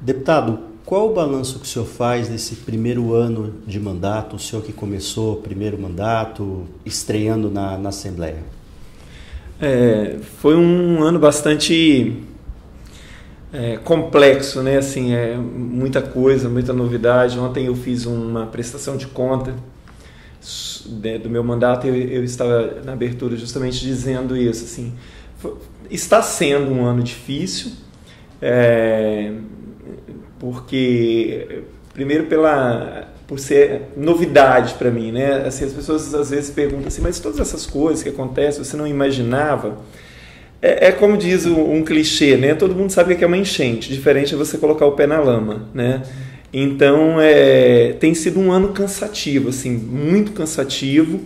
Deputado, qual o balanço que o senhor faz desse primeiro ano de mandato, o senhor que começou o primeiro mandato, estreando na Assembleia? Foi um ano bastante complexo, né? Assim, muita coisa, muita novidade. Ontem eu fiz uma prestação de conta do meu mandato e eu estava na abertura justamente dizendo isso. Assim, está sendo um ano difícil, porque, primeiro, por ser novidade para mim, né? Assim, as pessoas às vezes perguntam assim, mas todas essas coisas que acontecem, você não imaginava? Como diz um clichê, né? Todo mundo sabe que é uma enchente, diferente é você colocar o pé na lama, né? Então, tem sido um ano cansativo, assim, muito cansativo,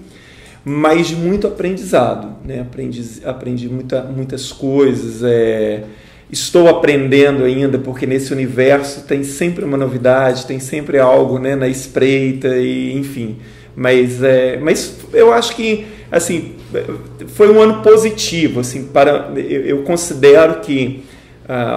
mas de muito aprendizado, né? Aprendi muitas coisas, estou aprendendo ainda, porque nesse universo tem sempre uma novidade, tem sempre algo, né, na espreita, e, enfim. Mas eu acho que, assim, foi um ano positivo. Assim, eu considero que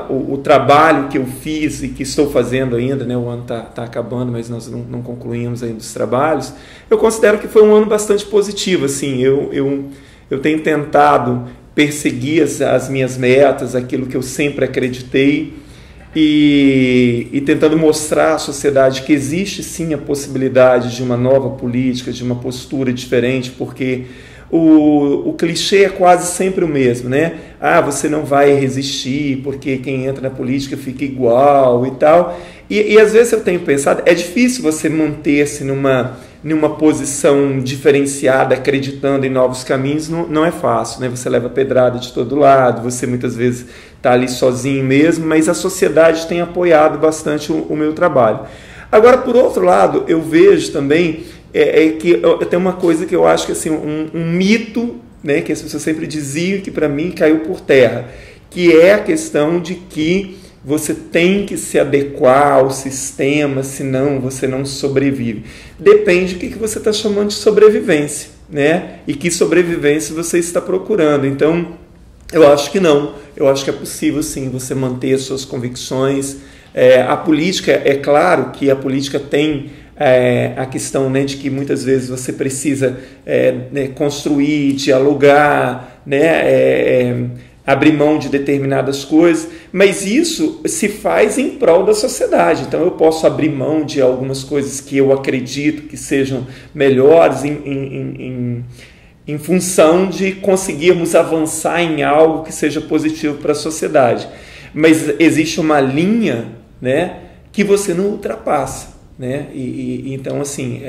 o trabalho que eu fiz e que estou fazendo ainda, né, o ano está acabando, mas nós não concluímos ainda os trabalhos, eu considero que foi um ano bastante positivo. Assim, eu tenho tentado perseguir as minhas metas, aquilo que eu sempre acreditei, e tentando mostrar à sociedade que existe sim a possibilidade de uma nova política, de uma postura diferente, porque o clichê é quase sempre o mesmo, né? Você não vai resistir porque quem entra na política fica igual e tal. E às vezes eu tenho pensado, é difícil você manter-se numa posição diferenciada, acreditando em novos caminhos, não é fácil, né? Você leva pedrada de todo lado, você muitas vezes está ali sozinho mesmo, mas a sociedade tem apoiado bastante o meu trabalho. Agora, por outro lado, eu vejo também que tem uma coisa que eu acho que assim, um mito, né, que as pessoas sempre diziam, que para mim caiu por terra, que é a questão de que você tem que se adequar ao sistema, senão você não sobrevive. Depende do que você está chamando de sobrevivência, né? E que sobrevivência você está procurando. Então, eu acho que não. Eu acho que é possível, sim, você manter as suas convicções. A política, é claro que a política tem a questão, né, de que muitas vezes você precisa construir, dialogar, né, abrir mão de determinadas coisas, mas isso se faz em prol da sociedade. Então eu posso abrir mão de algumas coisas que eu acredito que sejam melhores em função de conseguirmos avançar em algo que seja positivo para a sociedade. Mas existe uma linha, né, que você não ultrapassa, né? Então, assim,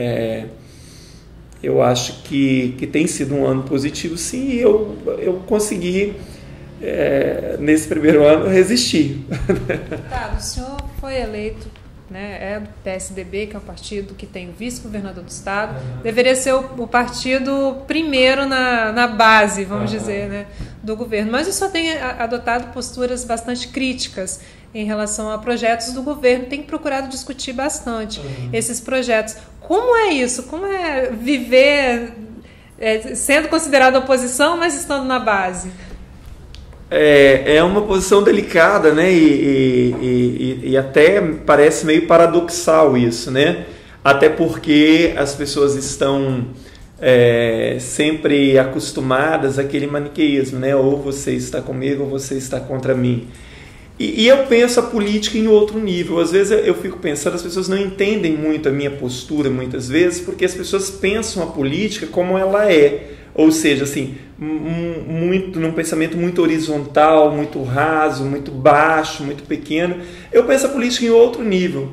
eu acho que tem sido um ano positivo, sim, e eu consegui, nesse primeiro ano, resistir. Tá, o senhor foi eleito, né, é do PSDB, que é o partido que tem o vice-governador do estado, deveria ser o partido primeiro na base, vamos dizer, né, do governo, mas o senhor tem adotado posturas bastante críticas em relação a projetos do governo, tem procurado discutir bastante esses projetos. Como é isso? Como é viver sendo considerado oposição, mas estando na base? É uma posição delicada, né? E até parece meio paradoxal isso, né? Até porque as pessoas estão sempre acostumadas àquele maniqueísmo, né? Ou você está comigo ou você está contra mim. E eu penso a política em outro nível. Às vezes eu fico pensando, as pessoas não entendem muito a minha postura muitas vezes, porque as pessoas pensam a política como ela é. Ou seja, assim, num pensamento muito horizontal, muito raso, muito baixo, muito pequeno. Eu penso a política em outro nível.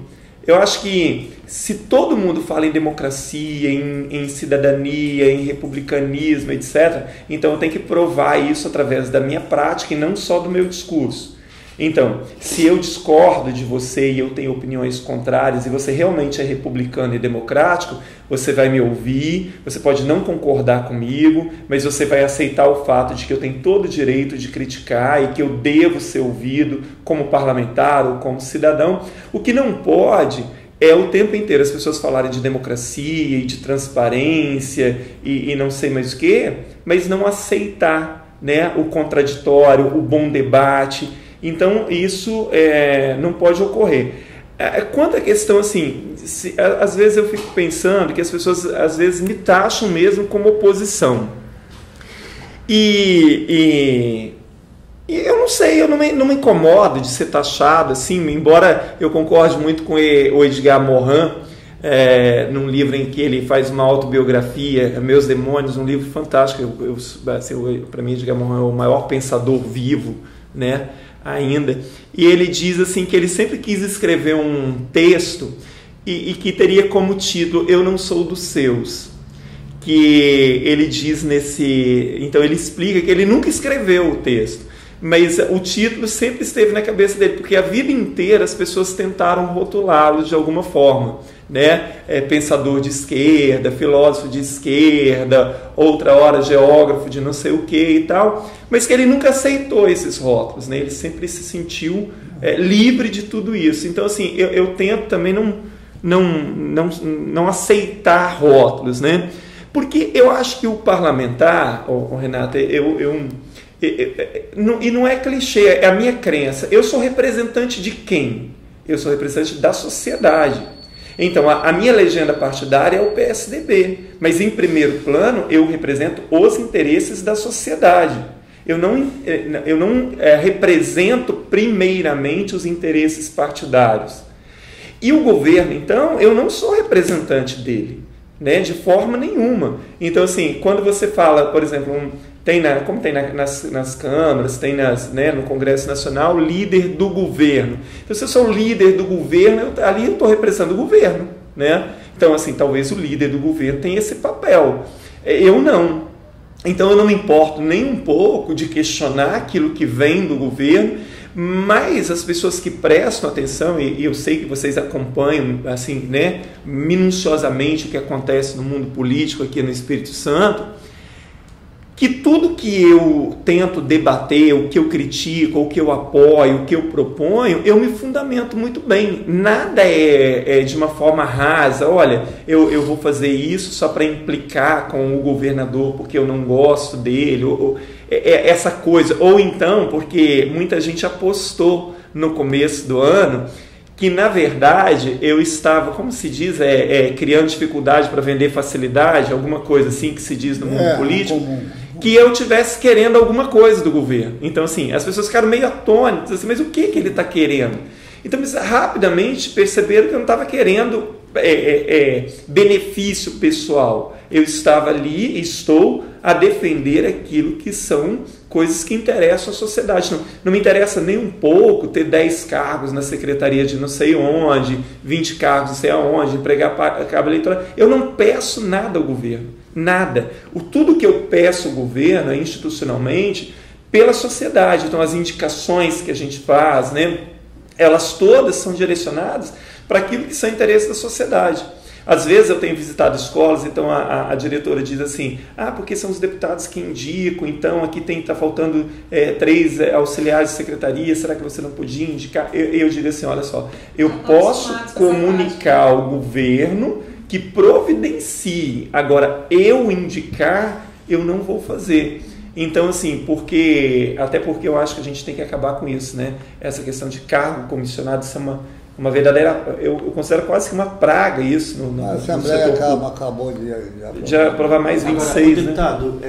Eu acho que se todo mundo fala em democracia, em cidadania, em republicanismo, etc., então eu tenho que provar isso através da minha prática e não só do meu discurso. Então, se eu discordo de você e eu tenho opiniões contrárias e você realmente é republicano e democrático, você vai me ouvir, você pode não concordar comigo, mas você vai aceitar o fato de que eu tenho todo o direito de criticar e que eu devo ser ouvido como parlamentar ou como cidadão. O que não pode é o tempo inteiro as pessoas falarem de democracia e de transparência e não sei mais o que, mas não aceitar, né, o contraditório, o bom debate. Então, isso não pode ocorrer. Quanto à questão, assim, às vezes eu fico pensando que as pessoas, às vezes, me taxam mesmo como oposição. E eu não sei, eu não me incomodo de ser taxado, assim, embora eu concorde muito com o Edgar Morin, num livro em que ele faz uma autobiografia, Meus Demônios, um livro fantástico. Para mim, Edgar Morin é o maior pensador vivo, né, ainda. E ele diz assim que ele sempre quis escrever um texto e que teria como título Eu Não Sou dos Seus. Que ele diz então ele explica que ele nunca escreveu o texto, mas o título sempre esteve na cabeça dele, porque a vida inteira as pessoas tentaram rotulá-lo de alguma forma, né? Pensador de esquerda, filósofo de esquerda, outra hora geógrafo de não sei o que e tal, mas que ele nunca aceitou esses rótulos, né? Ele sempre se sentiu livre de tudo isso. Então, assim, eu tento também não aceitar rótulos, né? Porque eu acho que o parlamentar, Renata, e não é clichê, é a minha crença. Eu sou representante de quem? Eu sou representante da sociedade. Então, a minha legenda partidária é o PSDB, mas em primeiro plano eu represento os interesses da sociedade. Eu não represento primeiramente os interesses partidários. E o governo, então, eu não sou representante dele, né, de forma nenhuma. Então, assim, quando você fala, por exemplo, como tem nas câmaras, tem no Congresso Nacional, líder do governo. Então, se eu sou o líder do governo, ali eu estou representando o governo, né? Então, assim, talvez o líder do governo tenha esse papel. Eu não. Então, eu não me importo nem um pouco de questionar aquilo que vem do governo, mas as pessoas que prestam atenção, e eu sei que vocês acompanham assim, né, minuciosamente o que acontece no mundo político aqui no Espírito Santo, que tudo que eu tento debater, o que eu critico, o que eu apoio, o que eu proponho, eu me fundamento muito bem. Nada é de uma forma rasa. Olha, eu vou fazer isso só para implicar com o governador porque eu não gosto dele, essa coisa. Ou então, porque muita gente apostou no começo do ano que, na verdade, eu estava, como se diz, criando dificuldade para vender facilidade, alguma coisa assim que se diz no mundo político, que eu estivesse querendo alguma coisa do governo. Então, assim, as pessoas ficaram meio atônitas, assim, mas o que ele está querendo? Então, eles rapidamente perceberam que eu não estava querendo benefício pessoal. Eu estava ali, estou a defender aquilo que são coisas que interessam a sociedade. Não me interessa nem um pouco ter 10 cargos na secretaria de não sei onde, 20 cargos não sei aonde, empregar cabo eleitoral. Eu não peço nada ao governo, nada. Tudo que eu peço ao governo é institucionalmente pela sociedade. Então, as indicações que a gente faz, né, elas todas são direcionadas para aquilo que são interesses da sociedade. Às vezes eu tenho visitado escolas, então a diretora diz assim, porque são os deputados que indicam, então aqui está faltando 3 auxiliares de secretaria, será que você não podia indicar? Eu digo assim, olha só, eu posso comunicar ao governo que providencie, agora eu indicar, eu não vou fazer. Então, assim, até porque eu acho que a gente tem que acabar com isso, né? Essa questão de cargo comissionado, isso é uma verdadeira, eu considero quase que uma praga isso a Assembleia acabou de aprovar mais 26. Agora, deputado,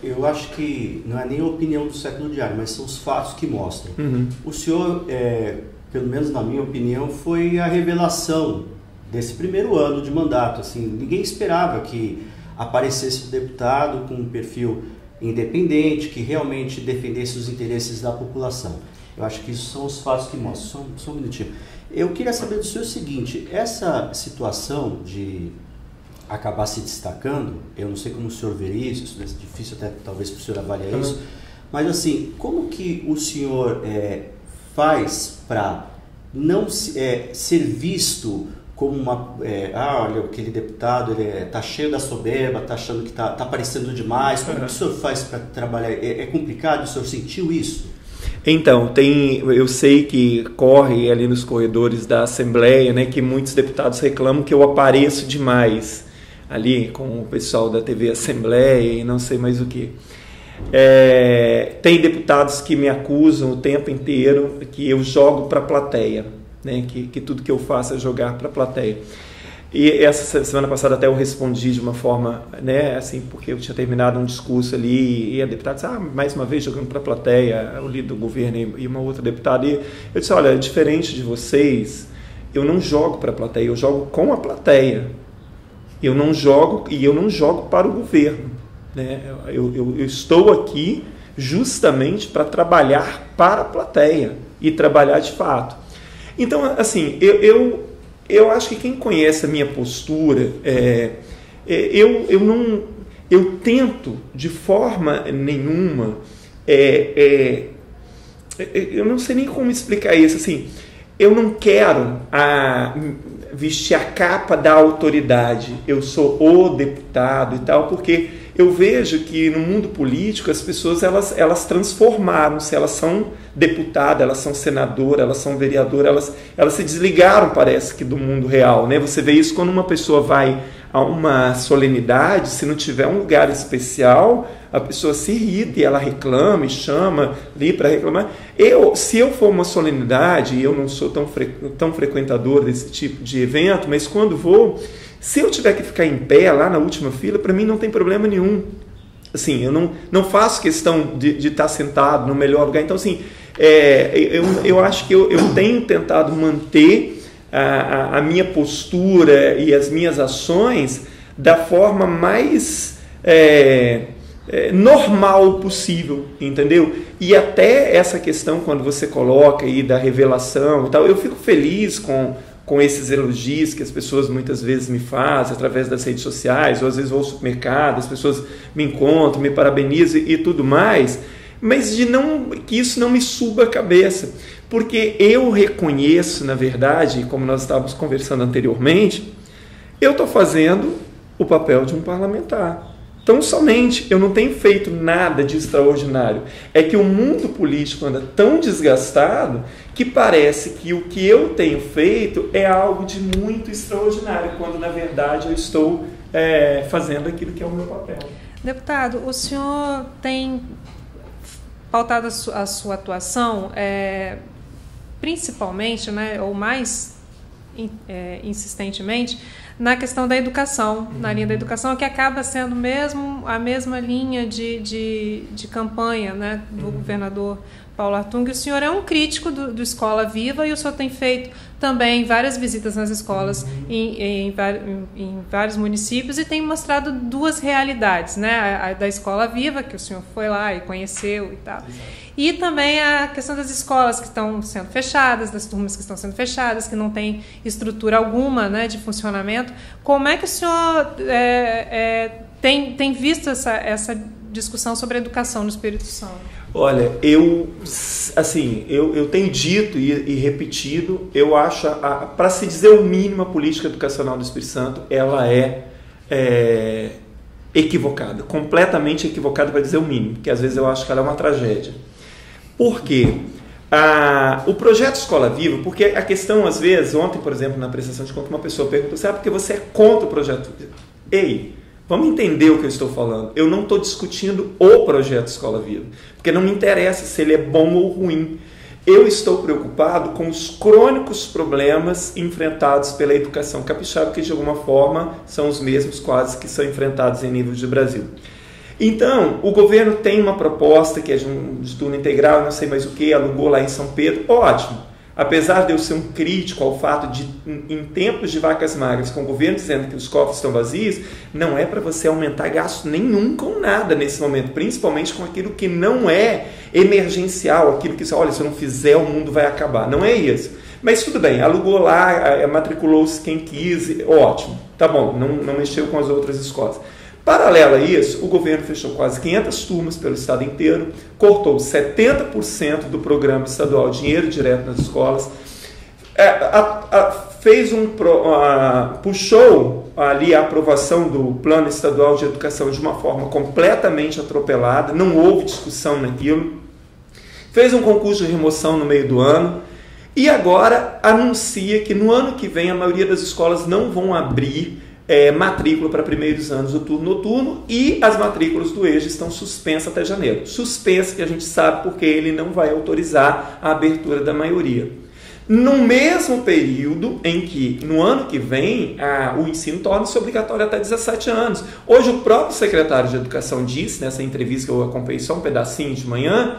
eu acho que não é nem a opinião do século diário, mas são os fatos que mostram. Uhum. O senhor, pelo menos na minha opinião, foi a revelação desse primeiro ano de mandato. Assim, ninguém esperava que aparecesse um deputado com um perfil independente, que realmente defendesse os interesses da população. Eu acho que isso são os fatos que mostram. Só um minutinho. Eu queria saber do senhor o seguinte, essa situação de acabar se destacando, eu não sei como o senhor vê isso é difícil até talvez para o senhor avaliar isso, mas assim, como que o senhor faz para não ser visto como olha, aquele deputado está cheio da soberba, está achando que está aparecendo demais, como que o senhor faz para trabalhar? É complicado, o senhor sentiu isso? Então, eu sei que corre ali nos corredores da Assembleia, né, que muitos deputados reclamam que eu apareço demais ali com o pessoal da TV Assembleia e não sei mais o que. Tem deputados que me acusam o tempo inteiro que eu jogo para a plateia, né? Que tudo que eu faço é jogar para a plateia. E essa semana passada até eu respondi de uma forma, né, assim, porque eu tinha terminado um discurso ali e a deputada disse, mais uma vez jogando para a plateia, o líder do governo e uma outra deputada. E eu disse, olha, diferente de vocês, eu não jogo para a plateia, eu jogo com a plateia. Eu não jogo para o governo, né? Eu estou aqui justamente para trabalhar para a plateia e trabalhar de fato. Então, assim, eu acho que quem conhece a minha postura, eu tento de forma nenhuma, eu não sei nem como explicar isso, assim, eu não quero vestir a capa da autoridade, eu sou o deputado e tal, porque eu vejo que no mundo político as pessoas elas transformaram-se, elas são deputadas, elas são senadoras, elas são vereadoras, elas se desligaram, parece que, do mundo real, né? Você vê isso quando uma pessoa vai a uma solenidade, se não tiver um lugar especial, a pessoa se irrita e ela reclama e chama ali para reclamar. Se eu for uma solenidade, e eu não sou tão frequentador desse tipo de evento, mas quando vou, se eu tiver que ficar em pé lá na última fila, para mim não tem problema nenhum. Assim, eu não faço questão de estar sentado no melhor lugar. Então, assim, eu acho que eu tenho tentado manter a minha postura e as minhas ações da forma mais normal possível, entendeu? E até essa questão, quando você coloca aí da revelação e tal, eu fico feliz com esses elogios que as pessoas muitas vezes me fazem através das redes sociais, ou às vezes vou ao supermercado, as pessoas me encontram, me parabenizam e tudo mais, mas que isso não me suba a cabeça, porque eu reconheço, na verdade, como nós estávamos conversando anteriormente, eu estou fazendo o papel de um parlamentar. Então, somente, eu não tenho feito nada de extraordinário. É que o mundo político anda tão desgastado que parece que o que eu tenho feito é algo de muito extraordinário, quando, na verdade, eu estou fazendo aquilo que é o meu papel. Deputado, o senhor tem pautado a sua atuação, principalmente, né, ou mais insistentemente, na questão da educação, na linha da educação, que acaba sendo mesmo a mesma linha de campanha, né, do governador Paulo Artung. O senhor é um crítico do Escola Viva e o senhor tem feito também várias visitas nas escolas em vários municípios e tem mostrado duas realidades, né, a da Escola Viva, que o senhor foi lá e conheceu e tal, e também a questão das escolas que estão sendo fechadas, das turmas que estão sendo fechadas, que não tem estrutura alguma, né, de funcionamento. Como é que o senhor tem visto essa discussão sobre a educação no Espírito Santo? Olha, eu tenho dito e repetido, eu acho, para se dizer o mínimo, a política educacional do Espírito Santo, ela é equivocada, completamente equivocada, para dizer o mínimo, porque às vezes eu acho que ela é uma tragédia. Por quê? O projeto Escola Viva, porque a questão, às vezes, ontem, por exemplo, na prestação de conta, uma pessoa perguntou, porque você é contra o projeto? Ei, vamos entender o que eu estou falando. Eu não estou discutindo o projeto Escola Viva, porque não me interessa se ele é bom ou ruim. Eu estou preocupado com os crônicos problemas enfrentados pela educação capixaba, que de alguma forma são os mesmos quase que são enfrentados em nível de Brasil. Então, o governo tem uma proposta que é de turno integral, não sei mais o que, alugou lá em São Pedro, ótimo. Apesar de eu ser um crítico ao fato de, em tempos de vacas magras, com o governo dizendo que os cofres estão vazios, não é para você aumentar gasto nenhum com nada nesse momento, principalmente com aquilo que não é emergencial, aquilo que, olha, se eu não fizer, o mundo vai acabar. Não é isso. Mas tudo bem, alugou lá, matriculou-se quem quis, ótimo, tá bom, não mexeu com as outras escolas. Paralelo a isso, o governo fechou quase 500 turmas pelo estado inteiro, cortou 70% do programa estadual Dinheiro Direto nas escolas, puxou ali a aprovação do Plano Estadual de Educação de uma forma completamente atropelada, não houve discussão naquilo, fez um concurso de remoção no meio do ano e agora anuncia que no ano que vem a maioria das escolas não vão abrir matrícula para primeiros anos do turno noturno, e as matrículas do EJA estão suspensas até janeiro. Suspensa que a gente sabe porque ele não vai autorizar a abertura da maioria. No mesmo período em que, no ano que vem, o ensino torna-se obrigatório até 17 anos. Hoje o próprio secretário de Educação disse, nessa entrevista que eu acompanhei só um pedacinho de manhã,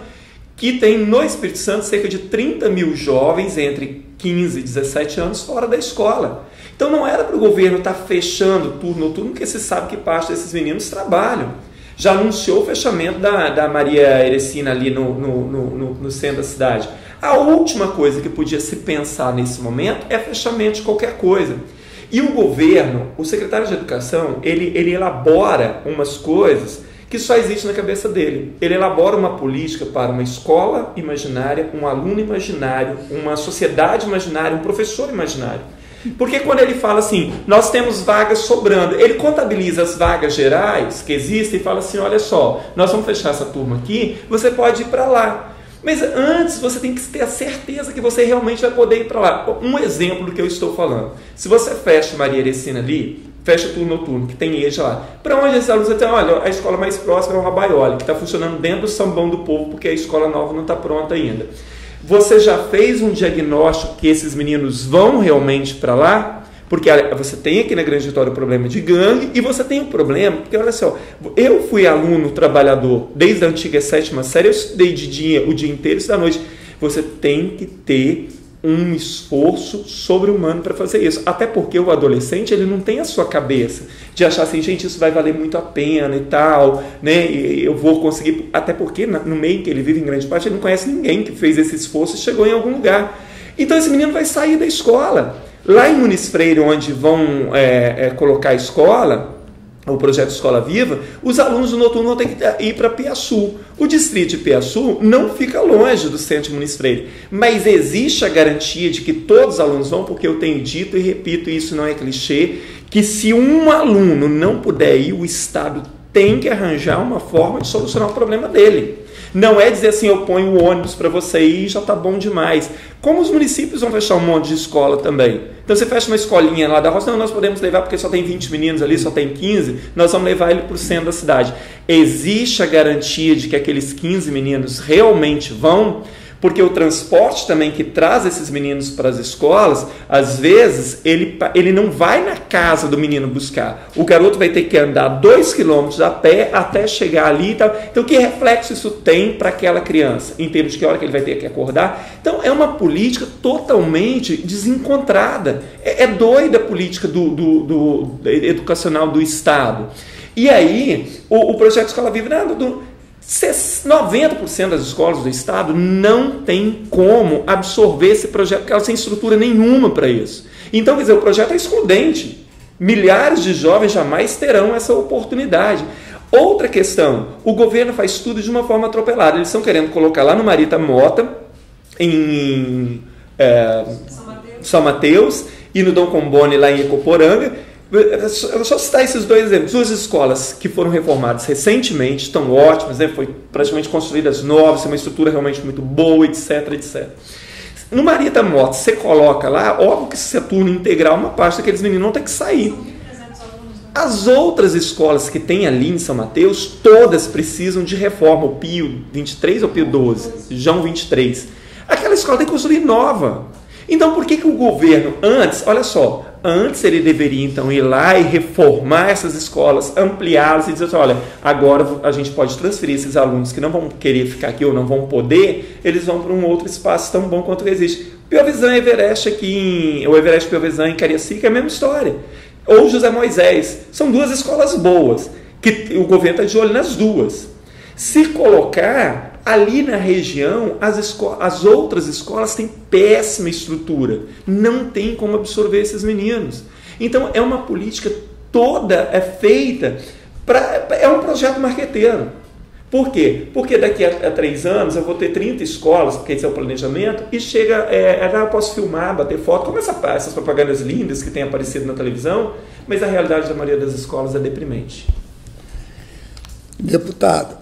que tem no Espírito Santo cerca de 30 mil jovens entre 15 e 17 anos fora da escola. Então não era para o governo estar fechando o turno noturno, porque se sabe que parte desses meninos trabalham. Já anunciou o fechamento da Maria Erecina ali no centro da cidade. A última coisa que podia se pensar nesse momento é fechamento de qualquer coisa. E o governo, o secretário de Educação, ele elabora umas coisas que só existem na cabeça dele. Ele elabora uma política para uma escola imaginária, um aluno imaginário, uma sociedade imaginária, um professor imaginário. Porque quando ele fala assim, nós temos vagas sobrando, ele contabiliza as vagas gerais que existem e fala assim, olha só, nós vamos fechar essa turma aqui, você pode ir para lá. Mas antes você tem que ter a certeza que você realmente vai poder ir para lá. Um exemplo do que eu estou falando. Se você fecha Maria Erecina ali, fecha o turno noturno, que tem EJA lá, para onde esses alunos estão? Olha, a escola mais próxima é o Rabaioli, que está funcionando dentro do Sambão do Povo, porque a escola nova não está pronta ainda. Você já fez um diagnóstico que esses meninos vão realmente para lá? Porque você tem aqui na Grande Vitória o problema de gangue, e você tem o problema, porque olha só, eu fui aluno trabalhador desde a antiga 7ª série, eu estudei de dia, o dia inteiro e da noite. Você tem que ter um esforço sobre-humano para fazer isso. Até porque o adolescente, ele não tem a sua cabeça de achar assim, gente, isso vai valer muito a pena e tal, né? E eu vou conseguir. Até porque no meio que ele vive, em grande parte, ele não conhece ninguém que fez esse esforço e chegou em algum lugar. Então esse menino vai sair da escola. Lá em Muniz Freire, onde vão colocar a escola, o projeto Escola Viva, os alunos do noturno vão ter que ir para Piaçu. O distrito de Piaçu não fica longe do centro de Muniz Freire, mas existe a garantia de que todos os alunos vão, porque eu tenho dito e repito, isso não é clichê, que se um aluno não puder ir, o Estado tem que arranjar uma forma de solucionar o problema dele. Não é dizer assim, eu ponho o ônibus para você ir e já está bom demais. Como os municípios vão fechar um monte de escola também. Então você fecha uma escolinha lá da roça, não, nós podemos levar porque só tem 20 meninos ali, só tem 15, nós vamos levar ele para o centro da cidade. Existe a garantia de que aqueles 15 meninos realmente vão, porque o transporte também que traz esses meninos para as escolas, às vezes ele não vai na casa do menino buscar. O garoto vai ter que andar 2 quilômetros a pé até chegar ali e tal. Então, que reflexo isso tem para aquela criança? Em termos de que hora que ele vai ter que acordar? Então, é uma política totalmente desencontrada. É doida a política educacional do Estado. E aí, o projeto Escola Viva... 90% das escolas do Estado não tem como absorver esse projeto, porque elas têm estrutura nenhuma para isso. Então, quer dizer, o projeto é excludente. Milhares de jovens jamais terão essa oportunidade. Outra questão, o governo faz tudo de uma forma atropelada. Eles estão querendo colocar lá no Marita Mota, em São Mateus, e no Dom Combone, lá em Ecoporanga. Eu vou só citar esses dois exemplos. Duas escolas que foram reformadas recentemente, estão ótimas, né? Foi praticamente construídas novas, tem uma estrutura realmente muito boa, etc, etc. No Marita Mota, você coloca lá, óbvio que se você turno integral, uma parte daqueles meninos vão ter que sair. As outras escolas que tem ali em São Mateus, todas precisam de reforma, o Pio 23 ou Pio 12, João 23. Aquela escola tem que construir nova. Então, por que o governo, antes, olha só, antes ele deveria então ir lá e reformar essas escolas, ampliá-las e dizer assim, olha, agora a gente pode transferir esses alunos que não vão querer ficar aqui ou não vão poder, eles vão para um outro espaço tão bom quanto existe. Piovesan e Everest aqui, o Everest Piovesan em Cariacica é a mesma história. Ou José Moisés, são duas escolas boas, que o governo está de olho nas duas. Se colocar... Ali na região, as outras escolas têm péssima estrutura. Não tem como absorver esses meninos. Então, é uma política toda feita é um projeto marqueteiro. Por quê? Porque daqui a 3 anos eu vou ter 30 escolas, porque esse é o planejamento, e chega, eu posso filmar, bater foto, como essas propagandas lindas que têm aparecido na televisão, mas a realidade da maioria das escolas é deprimente. Deputado,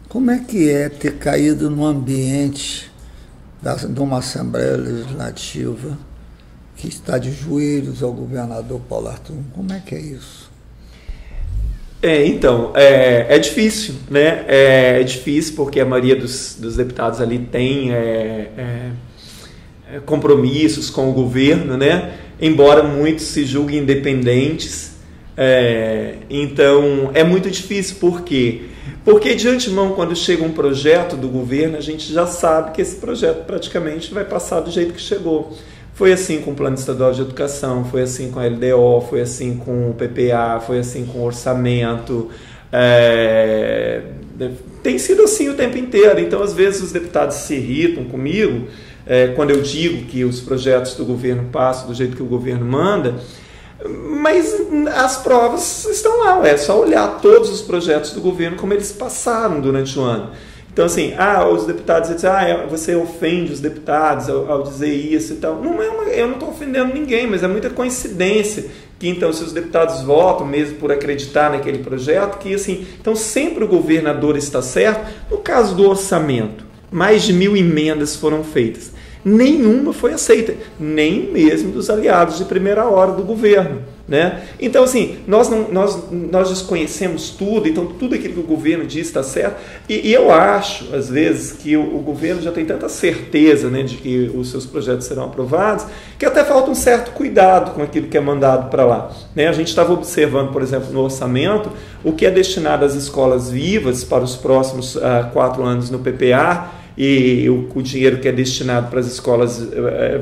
como é que é ter caído no ambiente de uma Assembleia Legislativa que está de joelhos ao governador Paulo Arthur. Como é que é isso? Então, é difícil, né? É difícil porque a maioria dos deputados ali tem compromissos com o governo, né? Embora muitos se julguem independentes. Então, é muito difícil. Por quê? Porque de antemão, quando chega um projeto do governo, a gente já sabe que esse projeto praticamente vai passar do jeito que chegou. Foi assim com o Plano Estadual de Educação, foi assim com a LDO, foi assim com o PPA, foi assim com o orçamento. Tem sido assim o tempo inteiro. Então, às vezes, os deputados se irritam comigo quando eu digo que os projetos do governo passam do jeito que o governo manda, mas as provas estão lá. É só olhar todos os projetos do governo como eles passaram durante o ano. Então, assim, os deputados dizem, você ofende os deputados ao dizer isso e tal. Eu não estou ofendendo ninguém, mas é muita coincidência que, então, se os deputados votam mesmo por acreditar naquele projeto, que, assim, então sempre o governador está certo. No caso do orçamento, mais de 1.000 emendas foram feitas. Nenhuma foi aceita, nem mesmo dos aliados de primeira hora do governo, né? Então, assim, nós desconhecemos tudo, então tudo aquilo que o governo diz está certo, e eu acho, às vezes, que o governo já tem tanta certeza, né, de que os seus projetos serão aprovados, que até falta um certo cuidado com aquilo que é mandado para lá, né? A gente estava observando, por exemplo, no orçamento, o que é destinado às escolas vivas para os próximos 4 anos no PPA, e o dinheiro que é destinado para as escolas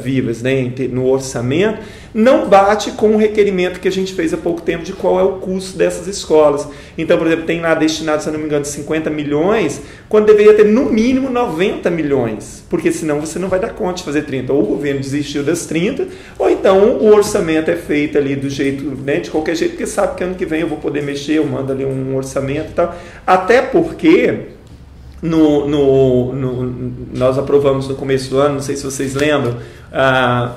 vivas, né, no orçamento, não bate com o requerimento que a gente fez há pouco tempo de qual é o custo dessas escolas. Então, por exemplo, tem lá destinado, se eu não me engano, 50 milhões, quando deveria ter no mínimo 90 milhões, porque senão você não vai dar conta de fazer 30. Ou o governo desistiu das 30, ou então o orçamento é feito ali do jeito, né, de qualquer jeito, porque sabe que ano que vem eu vou poder mexer, eu mando ali um orçamento e tal. Até porque nós aprovamos no começo do ano, não sei se vocês lembram,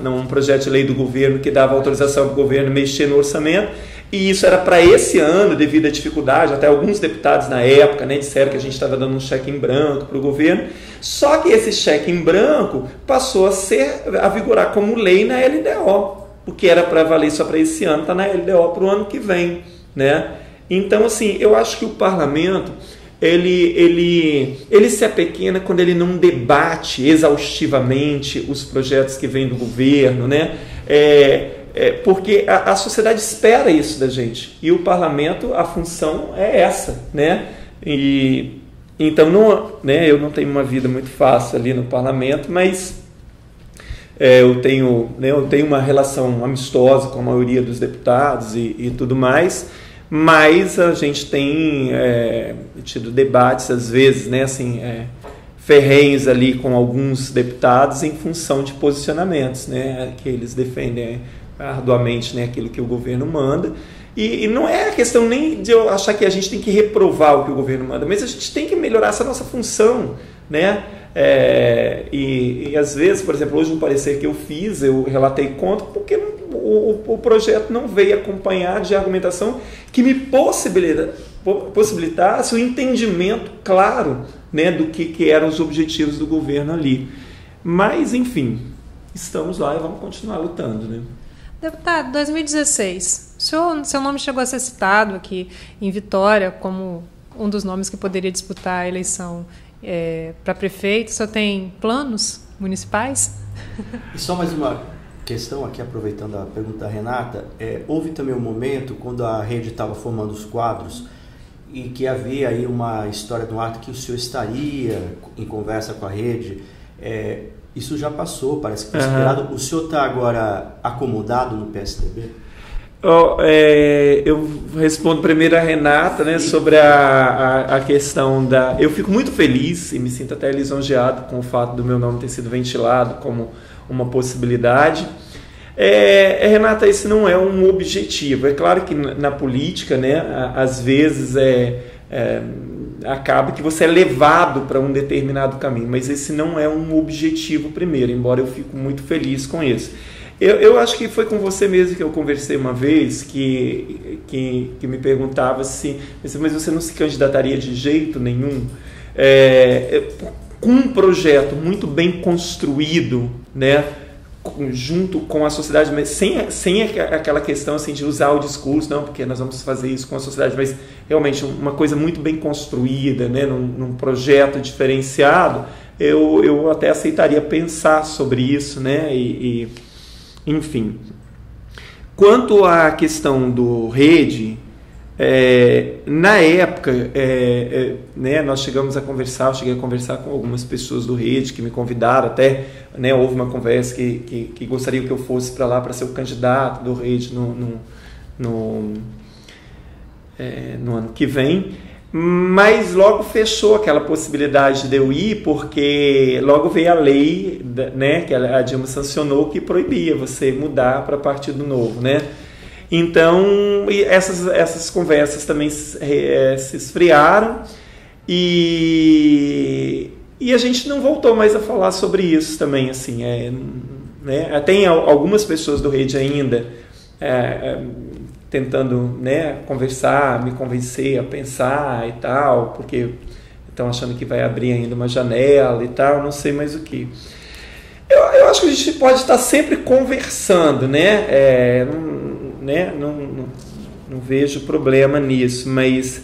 um projeto de lei do governo que dava autorização para o governo mexer no orçamento, e isso era para esse ano, devido à dificuldade. Até alguns deputados na época, né, disseram que a gente estava dando um cheque em branco para o governo, só que esse cheque em branco passou a vigorar como lei na LDO, porque era para valer só para esse ano, está na LDO para o ano que vem, né? Então, assim, eu acho que o parlamento ele se apequena quando ele não debate exaustivamente os projetos que vêm do governo, né? Porque a sociedade espera isso da gente, e o parlamento, a função é essa, né? Então, eu não tenho uma vida muito fácil ali no parlamento, mas eu tenho uma relação amistosa com a maioria dos deputados e tudo mais. Mas a gente tem tido debates, às vezes, né, assim, ferrenhos ali com alguns deputados em função de posicionamentos, né, que eles defendem arduamente, né, aquilo que o governo manda. E não é a questão nem de eu achar que a gente tem que reprovar o que o governo manda, mas a gente tem que melhorar essa nossa função, né? E às vezes, por exemplo, hoje um parecer que eu fiz, eu relatei contra, porque o projeto não veio acompanhar de argumentação que me possibilitasse o entendimento claro, né, do que eram os objetivos do governo ali. Mas, enfim, estamos lá e vamos continuar lutando, né? Deputado, 2016, seu nome chegou a ser citado aqui em Vitória como um dos nomes que poderia disputar a eleição para prefeito. O senhor tem planos municipais? E só mais uma questão aqui, aproveitando a pergunta da Renata, houve também um momento quando a rede estava formando os quadros e que havia aí uma história no ar que o senhor estaria em conversa com a rede. Isso já passou, parece que foi superado. O senhor está agora acomodado no PSDB? Eu respondo primeiro a Renata, né, sobre a questão da... Eu fico muito feliz e me sinto até lisonjeado com o fato do meu nome ter sido ventilado como uma possibilidade. Renata, esse não é um objetivo. É claro que na política, né, às vezes acaba que você é levado para um determinado caminho, mas esse não é um objetivo primeiro, embora eu fico muito feliz com isso. Eu acho que foi com você mesmo que eu conversei uma vez, que me perguntava mas você não se candidataria de jeito nenhum? Com um projeto muito bem construído, né, junto com a sociedade, mas sem aquela questão assim, de usar o discurso, não, porque nós vamos fazer isso com a sociedade, mas realmente uma coisa muito bem construída, né, num projeto diferenciado, eu até aceitaria pensar sobre isso, né, enfim. Quanto à questão do rede, na época, né, nós chegamos a conversar, eu cheguei a conversar com algumas pessoas do Rede que me convidaram, até, né, houve uma conversa que gostariam que eu fosse para lá para ser o candidato do Rede no ano que vem, mas logo fechou aquela possibilidade de eu ir, porque logo veio a lei, né, que a Dilma sancionou, que proibia você mudar para partido novo, né? Então, essas conversas também se esfriaram e a gente não voltou mais a falar sobre isso também, assim, né? Tem algumas pessoas do Rede ainda tentando, né, conversar, me convencer a pensar e tal, porque estão achando que vai abrir ainda uma janela e tal, não sei mais o que. Eu acho que a gente pode estar sempre conversando, né? Não vejo problema nisso, mas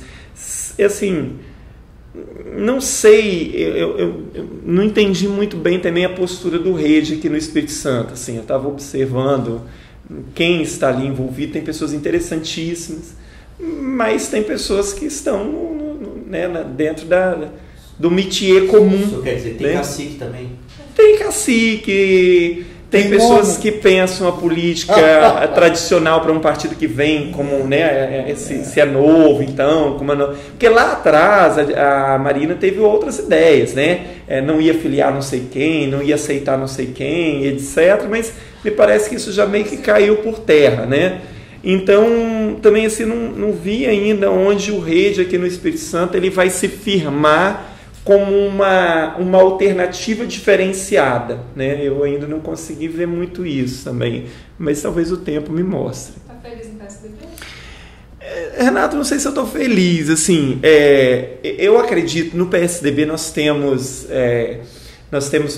assim, não sei, eu não entendi muito bem também a postura do Rede aqui no Espírito Santo. Assim, eu estava observando quem está ali envolvido, tem pessoas interessantíssimas, mas tem pessoas que estão né, dentro do métier comum. Isso quer dizer, tem, né? Cacique também. Tem cacique, tem pessoas que pensam a política tradicional para um partido que vem como, né, se é novo, então, como porque lá atrás a Marina teve outras ideias, né? Não ia filiar não sei quem, não ia aceitar não sei quem, etc. Mas me parece que isso já meio que caiu por terra, né? Então, também assim, não vi ainda onde o Rede aqui no Espírito Santo ele vai se firmar como uma alternativa diferenciada, né? Eu ainda não consegui ver muito isso também, mas talvez o tempo me mostre. Está feliz no PSDB? Renato, não sei se eu estou feliz, assim, eu acredito, no PSDB nós temos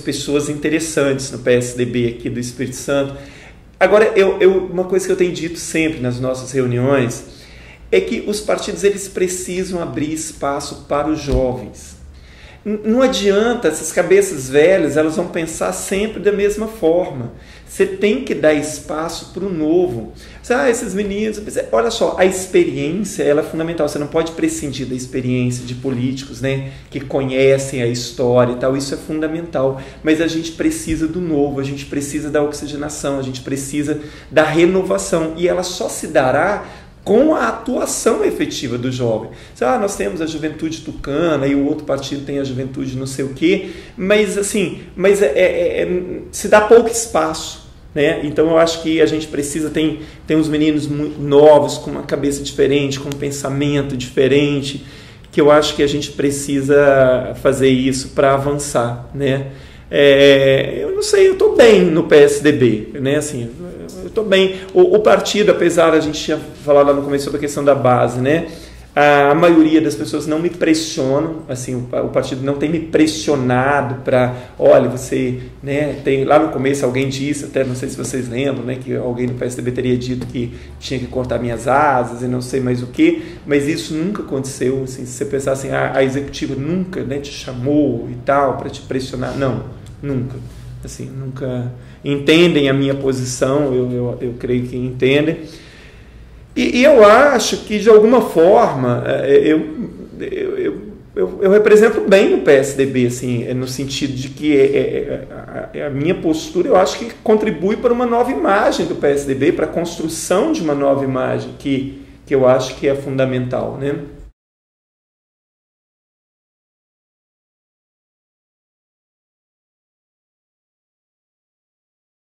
pessoas interessantes no PSDB aqui do Espírito Santo. Agora, uma coisa que eu tenho dito sempre nas nossas reuniões é que os partidos eles precisam abrir espaço para os jovens. Não adianta, essas cabeças velhas, elas vão pensar sempre da mesma forma. Você tem que dar espaço para o novo. Esses meninos, olha só, a experiência ela é fundamental. Você não pode prescindir da experiência de políticos, né, que conhecem a história e tal. Isso é fundamental. Mas a gente precisa do novo, a gente precisa da oxigenação, a gente precisa da renovação. E ela só se dará com a atuação efetiva do jovem. Nós temos a juventude tucana e o outro partido tem a juventude não sei o quê, mas assim, se dá pouco espaço, né? Então eu acho que a gente precisa, tem uns meninos muito novos, com uma cabeça diferente, com um pensamento diferente, que eu acho que a gente precisa fazer isso para avançar, né? Eu não sei, eu estou bem no PSDB, né? Assim, eu estou bem. O partido, apesar, a gente tinha falado lá no começo sobre a questão da base, né? A maioria das pessoas não me pressionam, assim, o partido não tem me pressionado para, olha, você, né, tem, lá no começo alguém disse, até não sei se vocês lembram, né, que alguém do PSDB teria dito que tinha que cortar minhas asas e não sei mais o que, mas isso nunca aconteceu, assim, se você pensar assim, a executiva nunca, né, te chamou e tal para te pressionar, não, nunca, assim, nunca entendem a minha posição, eu creio que entendem. E eu acho que, de alguma forma, eu represento bem no PSDB, assim, no sentido de que a minha postura, eu acho que contribui para uma nova imagem do PSDB, para a construção de uma nova imagem, que eu acho que é fundamental, né?